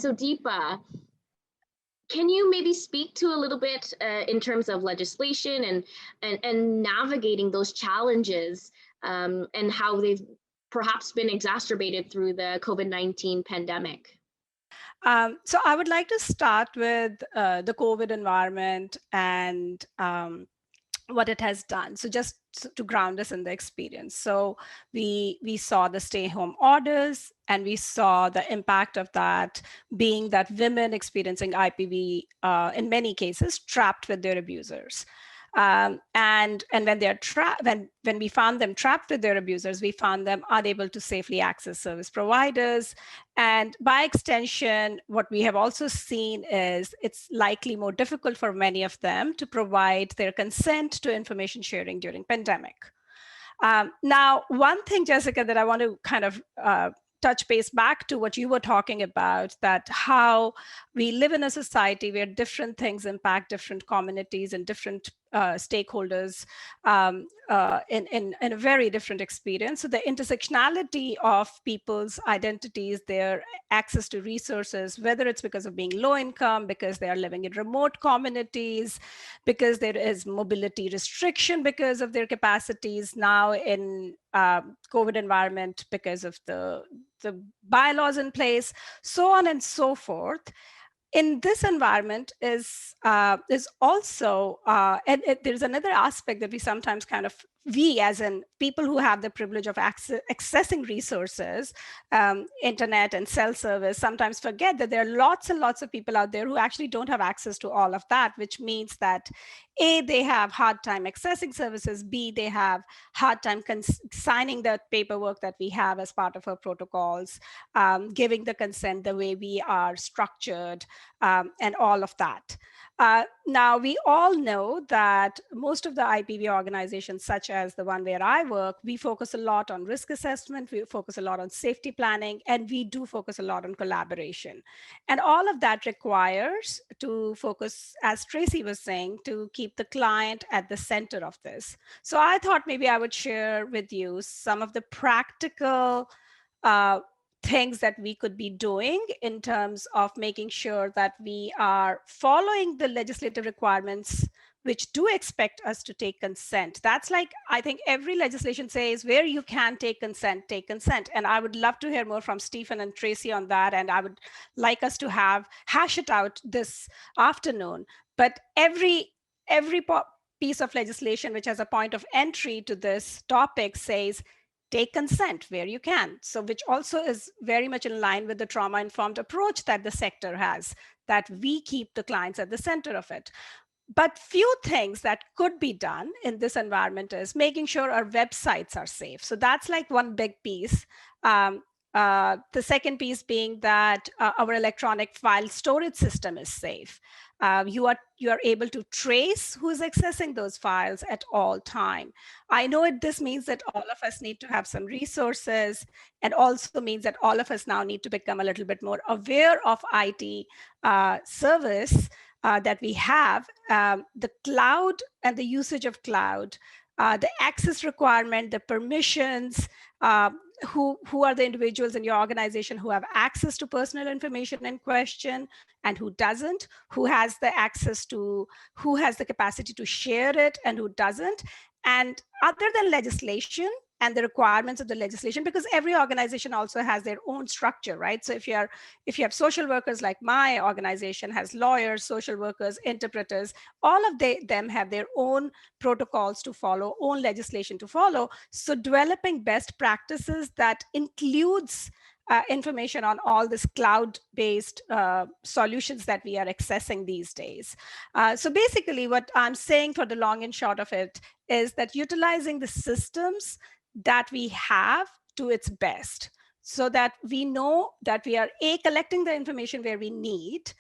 so Deepa, can you maybe speak to a little bit in terms of legislation and navigating those challenges and how they've perhaps been exacerbated through the COVID-19 pandemic? So I would like to start with the COVID environment and what it has done. So just to ground us in the experience. So we saw the stay-home orders, and we saw the impact of that being that women experiencing IPV, in many cases, trapped with their abusers. And when they're when we found them trapped with their abusers, we found them unable to safely access service providers. And by extension, what we have also seen is it's likely more difficult for many of them to provide their consent to information sharing during pandemic. Now, one thing, Jessica, that I want to kind of touch base back to what you were talking about, that how we live in a society where different things impact different communities and different stakeholders in a very different experience. So the intersectionality of people's identities, their access to resources, whether it's because of being low income, because they are living in remote communities, because there is mobility restriction because of their capacities now in COVID environment, because of the bylaws in place, so on and so forth. In this environment is also there's another aspect that we sometimes kind of, we as in people who have the privilege of accessing resources, internet and cell service, sometimes forget that there are lots and lots of people out there who actually don't have access to all of that, which means that A, they have hard time accessing services, B, they have hard time signing the paperwork that we have as part of our protocols, giving the consent the way we are structured, and all of that. Now, we all know that most of the IPV organizations, such as the one where I work, we focus a lot on risk assessment, we focus a lot on safety planning, and we do focus a lot on collaboration. And all of that requires to focus, as Tracy was saying, to keep the client at the center of this. So I thought maybe I would share with you some of the practical things that we could be doing in terms of making sure that we are following the legislative requirements which do expect us to take consent. That's like, I think every legislation says where you can take consent, take consent. And I would love to hear more from Stephen and Tracy on that. And I would like us to hash it out this afternoon. But every piece of legislation which has a point of entry to this topic says, take consent where you can. So which also is very much in line with the trauma-informed approach that the sector has, that we keep the clients at the center of it. But few things that could be done in this environment is making sure our websites are safe. So that's like one big piece. The second piece being that our electronic file storage system is safe. You are able to trace who's accessing those files at all time. I know this means that all of us need to have some resources, and also means that all of us now need to become a little bit more aware of IT service that we have, the cloud and the usage of cloud, the access requirement, the permissions, who are the individuals in your organization who have access to personal information in question and who doesn't, who has the access to, who has the capacity to share it and who doesn't. And other than legislation and the requirements of the legislation, because every organization also has their own structure, right? So if you have social workers, like my organization has lawyers, social workers, interpreters, all of them have their own protocols to follow, own legislation to follow. So developing best practices that includes information on all this cloud-based solutions that we are accessing these days. So basically what I'm saying for the long and short of it is that utilizing the systems that we have to its best, so that we know that we are A, collecting the information where we need,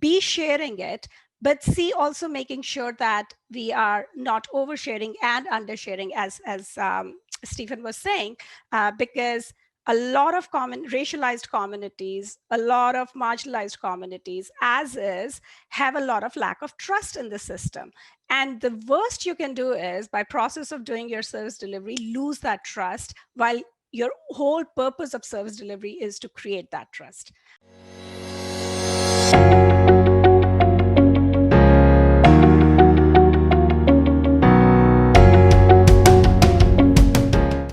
B, sharing it, but C, also making sure that we are not oversharing and undersharing, as Stephen was saying, because a lot of racialized communities, a lot of marginalized communities, as is, have a lot of lack of trust in the system. And the worst you can do is, by process of doing your service delivery, lose that trust, while your whole purpose of service delivery is to create that trust.